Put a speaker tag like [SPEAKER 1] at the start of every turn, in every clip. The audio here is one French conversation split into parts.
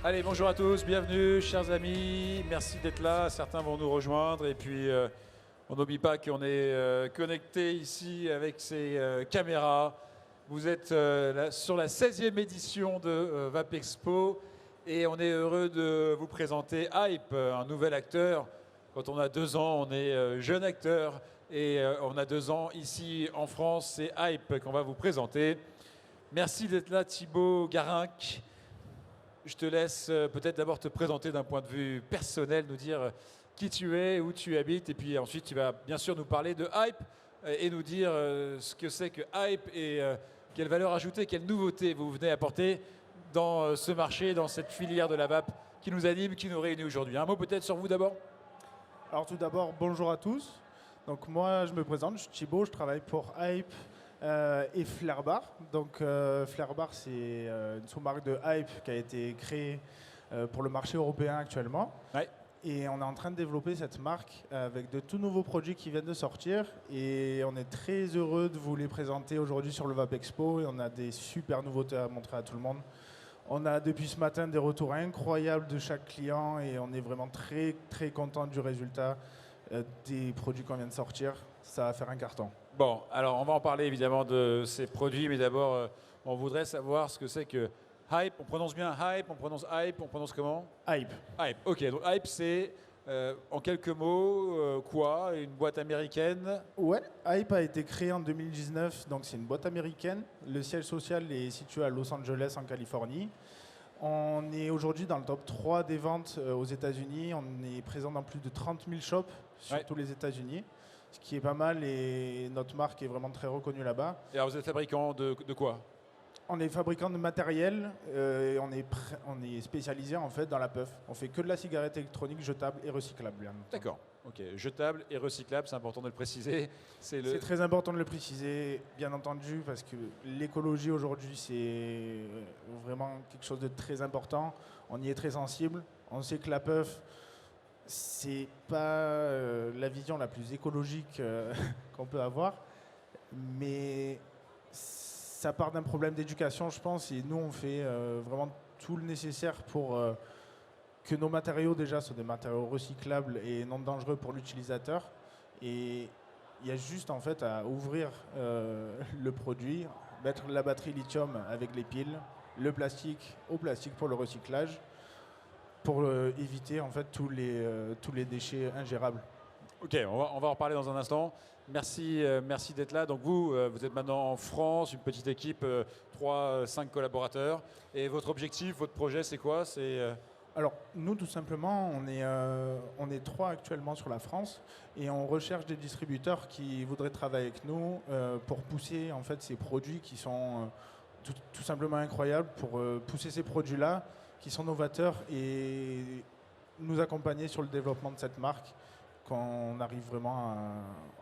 [SPEAKER 1] Allez, bonjour à tous, bienvenue, chers amis. Merci d'être là. Certains vont nous rejoindre. Et puis, on n'oublie pas qu'on est connecté ici avec ces caméras. Vous êtes sur la 16e édition de Vapexpo. Et on est heureux de vous présenter Hype, un nouvel acteur. Quand on a 2 ans, on est jeune acteur. Et on a 2 ans ici en France. C'est Hype qu'on va vous présenter. Merci d'être là, Thibaut Garinck. Je te laisse peut-être d'abord te présenter d'un point de vue personnel, nous dire qui tu es, où tu habites, et puis ensuite tu vas bien sûr nous parler de Hype et nous dire ce que c'est que Hype et quelle valeur ajoutée, quelle nouveauté vous venez apporter dans ce marché, dans cette filière de la vape qui nous anime, qui nous réunit aujourd'hui. Un mot peut-être sur vous d'abord?
[SPEAKER 2] Alors tout d'abord, bonjour à tous. Donc moi, je me présente, je suis Thibaut, je travaille pour Hype et Flair Bar. Donc Flair Bar, c'est une sous-marque de Hype qui a été créée pour le marché européen actuellement.
[SPEAKER 1] Ouais.
[SPEAKER 2] Et on est en train de développer cette marque avec de tout nouveaux produits qui viennent de sortir. Et on est très heureux de vous les présenter aujourd'hui sur le Vapexpo. Et on a des super nouveautés à montrer à tout le monde. On a depuis ce matin des retours incroyables de chaque client et on est vraiment très très content du résultat des produits qu'on vient de sortir. Ça va faire un carton.
[SPEAKER 1] Bon, alors on va en parler évidemment de ces produits, mais d'abord on voudrait savoir ce que c'est que Hype. On prononce bien Hype, on prononce Hype, on prononce comment?
[SPEAKER 2] Hype.
[SPEAKER 1] Hype, ok. Donc Hype, c'est en quelques mots quoi? Une boîte américaine?
[SPEAKER 2] Ouais, Hype a été créé en 2019, donc c'est une boîte américaine. Le siège social est situé à Los Angeles en Californie. On est aujourd'hui dans le top 3 des ventes aux États-Unis. On est présent dans plus de 30 000 shops sur tous les États-Unis, ce qui est pas mal et notre marque est vraiment très reconnue là-bas.
[SPEAKER 1] Et alors vous êtes fabricant de quoi?
[SPEAKER 2] On est fabricant de matériel et on est spécialisé en fait dans la puff. On fait que de la cigarette électronique jetable et recyclable. Bien entendu.
[SPEAKER 1] D'accord, ok. Jetable et recyclable, c'est important de le préciser.
[SPEAKER 2] C'est très important de le préciser, bien entendu, parce que l'écologie aujourd'hui, c'est vraiment quelque chose de très important. On y est très sensible. On sait que la puff, c'est pas la vision la plus écologique qu'on peut avoir, mais ça part d'un problème d'éducation, je pense, et nous, on fait vraiment tout le nécessaire pour que nos matériaux, déjà, soient des matériaux recyclables et non dangereux pour l'utilisateur. Et il y a juste, en fait, à ouvrir le produit, mettre la batterie lithium avec les piles, le plastique au plastique pour le recyclage, pour éviter, en fait, tous les déchets ingérables.
[SPEAKER 1] Ok, on va en reparler dans un instant. Merci, merci d'être là. Donc vous êtes maintenant en France, une petite équipe, 3-5 collaborateurs. Et votre objectif, votre projet, c'est quoi?
[SPEAKER 2] Alors, nous, tout simplement, on est 3 actuellement sur la France et on recherche des distributeurs qui voudraient travailler avec nous pour pousser en fait, ces produits qui sont tout simplement incroyables, pour pousser ces produits-là qui sont novateurs et nous accompagner sur le développement de cette marque, qu'on arrive vraiment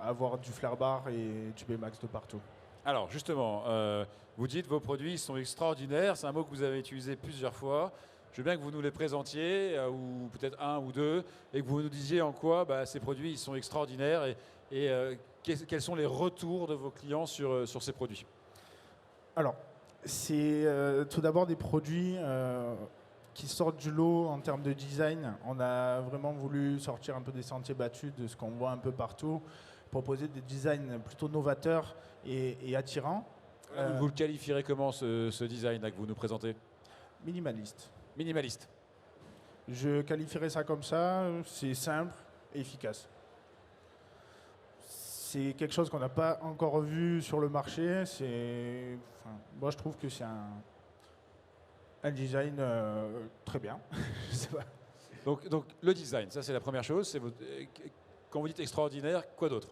[SPEAKER 2] à avoir du Flair Bar et du Baymax de partout.
[SPEAKER 1] Alors justement, vous dites vos produits sont extraordinaires. C'est un mot que vous avez utilisé plusieurs fois. Je veux bien que vous nous les présentiez, ou peut-être un ou deux, et que vous nous disiez en quoi ces produits ils sont extraordinaires et quels sont les retours de vos clients sur ces produits.
[SPEAKER 2] Alors, c'est tout d'abord des produits qui sortent du lot en termes de design. On a vraiment voulu sortir un peu des sentiers battus de ce qu'on voit un peu partout, proposer des designs plutôt novateurs et attirants.
[SPEAKER 1] Vous le qualifierez comment ce design là que vous nous présentez?
[SPEAKER 2] Minimaliste.
[SPEAKER 1] Minimaliste.
[SPEAKER 2] Je qualifierais ça comme ça, c'est simple et efficace. C'est quelque chose qu'on n'a pas encore vu sur le marché. Moi, je trouve que c'est un design très bien. Je sais pas.
[SPEAKER 1] Donc le design, ça c'est la première chose. Quand vous dites extraordinaire, quoi d'autre?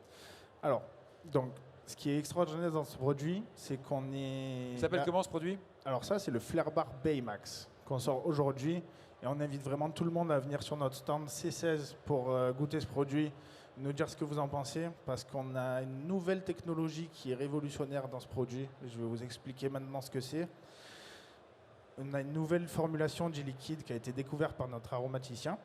[SPEAKER 2] Alors, donc, ce qui est extraordinaire dans ce produit, c'est qu'on est...
[SPEAKER 1] Il s'appelle comment ce produit?
[SPEAKER 2] Alors ça, c'est le Flair Bar Baymax qu'on sort aujourd'hui. Et on invite vraiment tout le monde à venir sur notre stand C16 pour goûter ce produit, nous dire ce que vous en pensez, parce qu'on a une nouvelle technologie qui est révolutionnaire dans ce produit. Je vais vous expliquer maintenant ce que c'est. On a une nouvelle formulation du liquide qui a été découverte par notre aromaticien.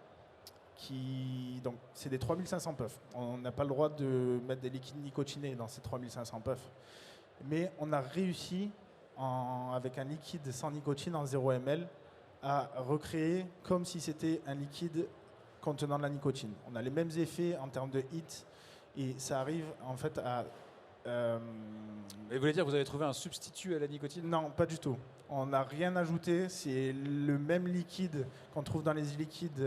[SPEAKER 2] Donc, c'est des 3500 puffs. On n'a pas le droit de mettre des liquides nicotinés dans ces 3500 puffs. Mais on a réussi, avec un liquide sans nicotine en 0 ml, à recréer comme si c'était un liquide contenant de la nicotine. On a les mêmes effets en termes de hit et ça arrive en fait à...
[SPEAKER 1] Et vous voulez dire que vous avez trouvé un substitut à la nicotine?
[SPEAKER 2] Non, pas du tout. On n'a rien ajouté. C'est le même liquide qu'on trouve dans les liquides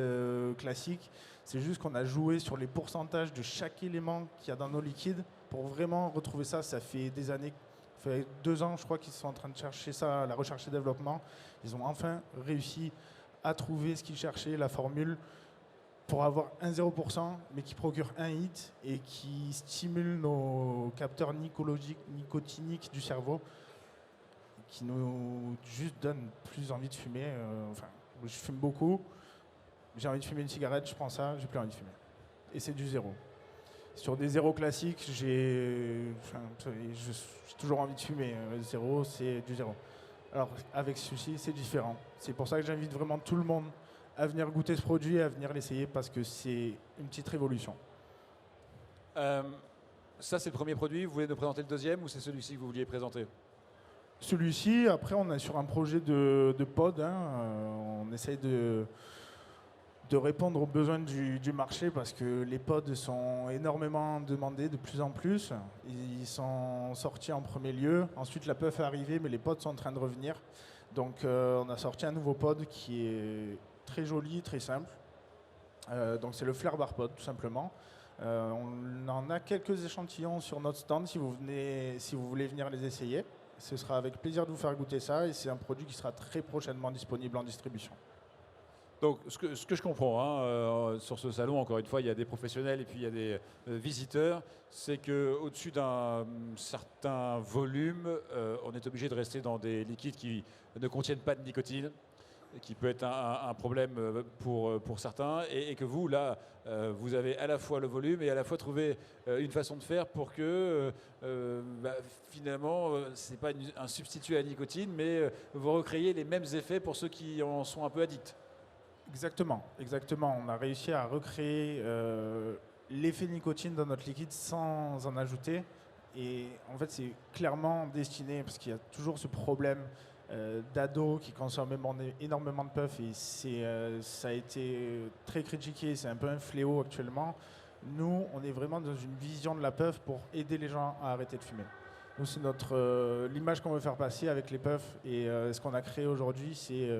[SPEAKER 2] classiques. C'est juste qu'on a joué sur les pourcentages de chaque élément qu'il y a dans nos liquides pour vraiment retrouver ça. Ça fait des années, ça fait 2 ans, je crois, qu'ils sont en train de chercher ça, la recherche et développement. Ils ont enfin réussi à trouver ce qu'ils cherchaient, la formule, pour avoir un 0%, mais qui procure un hit et qui stimule nos capteurs nicotiniques du cerveau, qui nous juste donne plus envie de fumer. Enfin, je fume beaucoup, j'ai envie de fumer une cigarette, je prends ça, j'ai plus envie de fumer. Et c'est du zéro. Sur des zéros classiques, j'ai toujours envie de fumer. Zéro, c'est du zéro. Alors avec celui-ci, c'est différent. C'est pour ça que j'invite vraiment tout le monde à venir goûter ce produit et à venir l'essayer parce que c'est une petite révolution.
[SPEAKER 1] Ça, c'est le premier produit. Vous voulez nous présenter le deuxième ou c'est celui-ci que vous vouliez présenter?
[SPEAKER 2] Celui-ci, après, on est sur un projet de pod. On essaye de répondre aux besoins du marché parce que les pods sont énormément demandés de plus en plus. Ils sont sortis en premier lieu. Ensuite, la puff est arrivée, mais les pods sont en train de revenir. Donc, on a sorti un nouveau pod qui est très joli, très simple. Donc c'est le Flair Bar Pod tout simplement. On en a quelques échantillons sur notre stand si vous voulez venir les essayer. Ce sera avec plaisir de vous faire goûter ça et c'est un produit qui sera très prochainement disponible en distribution.
[SPEAKER 1] Donc ce que je comprends sur ce salon, encore une fois, il y a des professionnels et puis il y a des visiteurs, c'est qu'au-dessus d'un certain volume, on est obligé de rester dans des liquides qui ne contiennent pas de nicotine, qui peut être un problème pour certains, et que vous, là, vous avez à la fois le volume et à la fois trouvé une façon de faire pour que, finalement, ce n'est pas un substitut à la nicotine, mais vous recréez les mêmes effets pour ceux qui en sont un peu addicts.
[SPEAKER 2] Exactement. On a réussi à recréer l'effet nicotine dans notre liquide sans en ajouter. Et en fait, c'est clairement destiné, parce qu'il y a toujours ce problème d'ados qui consomment énormément de puff et ça a été très critiqué, c'est un peu un fléau actuellement. Nous, on est vraiment dans une vision de la puff pour aider les gens à arrêter de fumer. Nous, c'est l'image qu'on veut faire passer avec les puffs et ce qu'on a créé aujourd'hui, c'est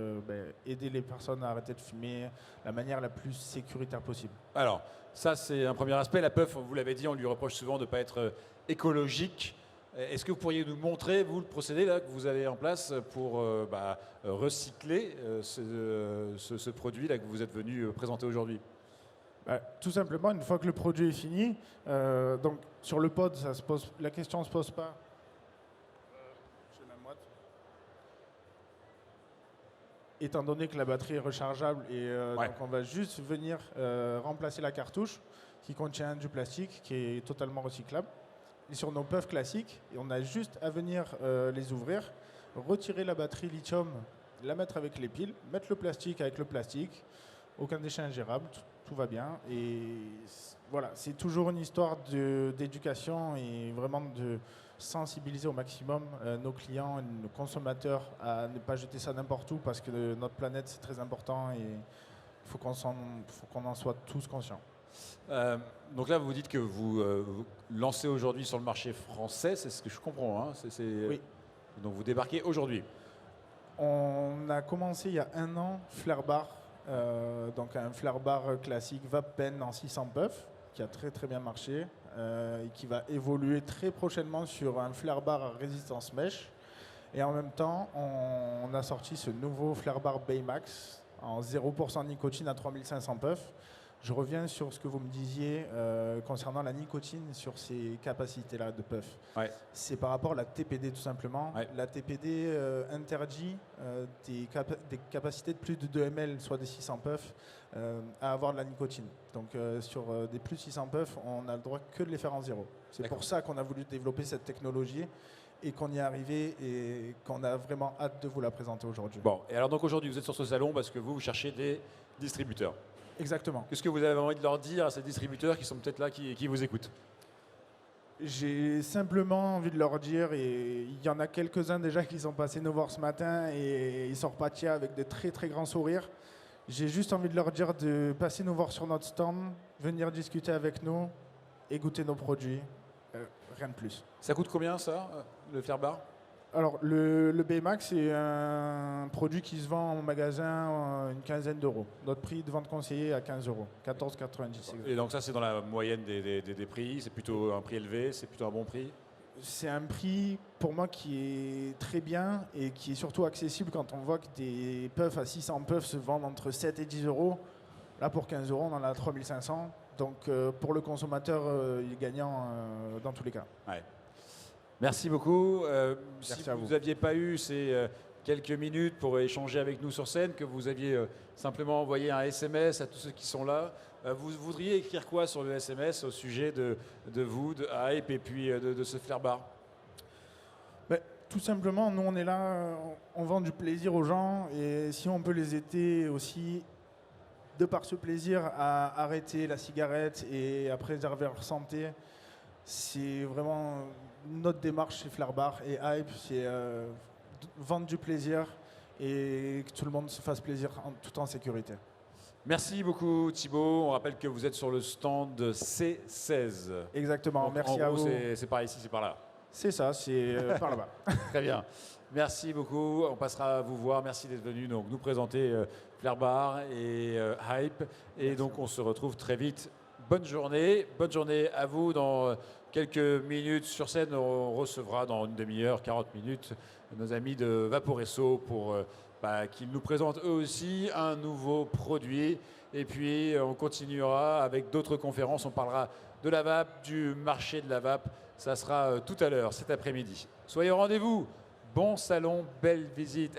[SPEAKER 2] aider les personnes à arrêter de fumer de la manière la plus sécuritaire possible.
[SPEAKER 1] Alors, ça, c'est un premier aspect. La puff, vous l'avez dit, on lui reproche souvent de ne pas être écologique. Est-ce que vous pourriez nous montrer, vous, le procédé là, que vous avez en place pour recycler ce produit là, que vous êtes venu présenter aujourd'hui?
[SPEAKER 2] Tout simplement, une fois que le produit est fini, donc sur le pod, la question ne se pose pas. J'ai la moite. Étant donné que la batterie est rechargeable, donc on va juste venir remplacer la cartouche qui contient du plastique qui est totalement recyclable. Et sur nos puffs classiques, on a juste à venir les ouvrir, retirer la batterie lithium, la mettre avec les piles, mettre le plastique avec le plastique, aucun déchet ingérable, tout va bien. Et voilà, c'est toujours une histoire d'éducation et vraiment de sensibiliser au maximum nos clients et nos consommateurs à ne pas jeter ça n'importe où parce que notre planète c'est très important et il faut qu'on en soit tous conscients.
[SPEAKER 1] Donc là, vous dites que vous lancez aujourd'hui sur le marché français, c'est ce que je comprends.
[SPEAKER 2] Oui.
[SPEAKER 1] Donc vous débarquez aujourd'hui.
[SPEAKER 2] On a commencé il y a 1 an Flair Bar, donc un Flair Bar classique vape pen en 600 puffs qui a très très bien marché et qui va évoluer très prochainement sur un Flair Bar à résistance mèche. Et en même temps, on a sorti ce nouveau Flair Bar Baymax en 0% nicotine à 3500 puffs. Je reviens sur ce que vous me disiez concernant la nicotine, sur ces capacités-là de puff.
[SPEAKER 1] Ouais.
[SPEAKER 2] C'est par rapport à la TPD tout simplement.
[SPEAKER 1] Ouais.
[SPEAKER 2] La TPD interdit des capacités de plus de 2 ml, soit des 600 puffs, à avoir de la nicotine. Donc sur des plus de 600 puffs, on n'a le droit que de les faire en zéro. C'est pour ça qu'on a voulu développer cette technologie et qu'on y est arrivé et qu'on a vraiment hâte de vous la présenter aujourd'hui.
[SPEAKER 1] Bon, et alors donc aujourd'hui, vous êtes sur ce salon parce que vous cherchez des distributeurs.
[SPEAKER 2] Exactement.
[SPEAKER 1] Qu'est-ce que vous avez envie de leur dire à ces distributeurs qui sont peut-être là, qui vous écoutent?
[SPEAKER 2] J'ai simplement envie de leur dire, et il y en a quelques-uns déjà qui sont passés nous voir ce matin et ils sont repartis avec de très très grands sourires. J'ai juste envie de leur dire de passer nous voir sur notre stand, venir discuter avec nous et goûter nos produits. Rien de plus.
[SPEAKER 1] Ça coûte combien ça, le Flair Bar?
[SPEAKER 2] Alors le Baymax, c'est un produit qui se vend en magasin une quinzaine d'euros. Notre prix de vente conseillé à 15 euros, 14,90.
[SPEAKER 1] Et donc ça c'est dans la moyenne des prix, c'est plutôt un prix élevé, c'est plutôt un bon prix?
[SPEAKER 2] C'est un prix pour moi qui est très bien et qui est surtout accessible quand on voit que des puffs à 600 puffs se vendent entre 7 et 10 euros. Là pour 15 euros on en a 3500. Donc pour le consommateur il est gagnant dans tous les cas.
[SPEAKER 1] Ouais. Merci beaucoup.
[SPEAKER 2] Merci
[SPEAKER 1] Si
[SPEAKER 2] à
[SPEAKER 1] vous
[SPEAKER 2] vous.
[SPEAKER 1] n'aviez pas eu ces quelques minutes pour échanger avec nous sur scène, que vous aviez simplement envoyé un SMS à tous ceux qui sont là, vous voudriez écrire quoi sur le SMS au sujet de vous, de Hype et puis de ce Flair Bar?
[SPEAKER 2] Ben, tout simplement, nous on est là, on vend du plaisir aux gens et si on peut les aider aussi de par ce plaisir à arrêter la cigarette et à préserver leur santé, c'est vraiment notre démarche chez Flair Bar et Hype, c'est vendre du plaisir et que tout le monde se fasse plaisir tout en sécurité.
[SPEAKER 1] Merci beaucoup Thibaut. On rappelle que vous êtes sur le stand C16.
[SPEAKER 2] Exactement,
[SPEAKER 1] Donc,
[SPEAKER 2] merci
[SPEAKER 1] en
[SPEAKER 2] à
[SPEAKER 1] gros,
[SPEAKER 2] vous.
[SPEAKER 1] c'est par ici, c'est par là.
[SPEAKER 2] C'est ça, c'est par là-bas.
[SPEAKER 1] Très bien. Merci beaucoup. On passera à vous voir. Merci d'être venu donc, nous présenter Flair Bar et Hype. Et donc on se retrouve très vite. Bonne journée. Bonne journée à vous. Dans quelques minutes sur scène, on recevra dans une demi-heure, 40 minutes, nos amis de Vaporesso pour qu'ils nous présentent eux aussi un nouveau produit. Et puis on continuera avec d'autres conférences. On parlera de la vape, du marché de la vape. Ça sera tout à l'heure, cet après-midi. Soyez au rendez-vous. Bon salon, belle visite.